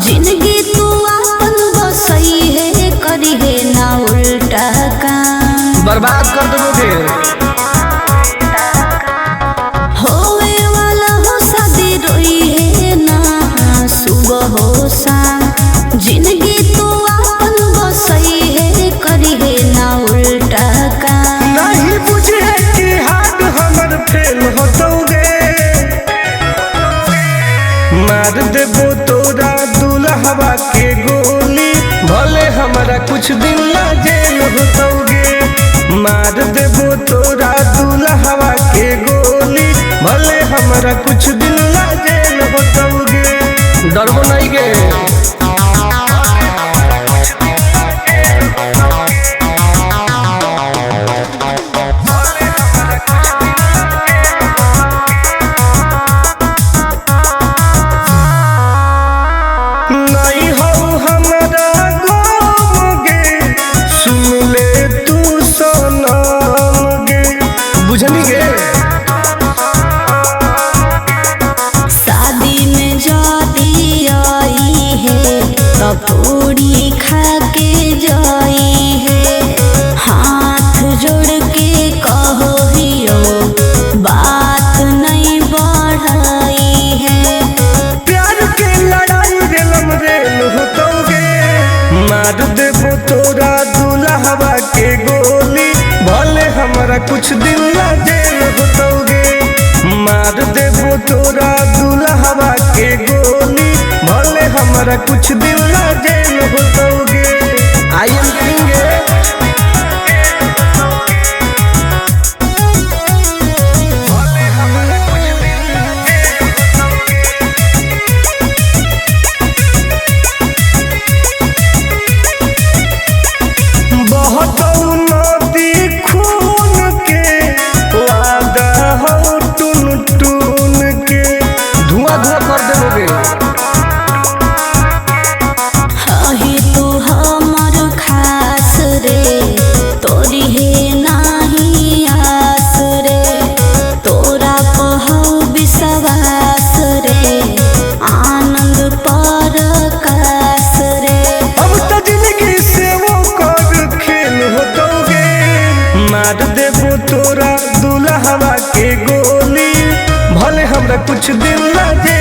जिंदगी तू अपन बसई है करी है ना उल्टा काम बर्बाद कर दोगे। होवे वाला हो शादी रोई है ना सुबह हो शाम। जिंदगी तू अपन बसई है करी है ना उल्टा काम। नहीं बुझे कि हाथ हमर फेल होतोगे। मार देबो तोरा दुल्हवा के गोली भले हमारा कुछ दिन ना जेल होतोगे। मार देबो तोरा दुल्हवा के गोली भले हमारा कुछ दिन ना जेल होतोगे। डरबो नहीं गे। बुझनी गे शादी में जाती आई है तो पूरी खा के जाई है। हाथ जोड़ के कहो हियो बात नहीं बढ़ाई है। प्यार के लड़ाई रेलम रेल होतोगे। मार देबो तोरा दुल्हवा के गोली भले हमारा कुछ दिन ना जेल होतोगे। मार देबो तोरा दुल्हवा के गोली भले हमारा कुछ दिन ना जेल होतोगे। आई एम किंग मार देबो तोरा दुल्हवा के गोली भले हमरा कुछ दिन ना जे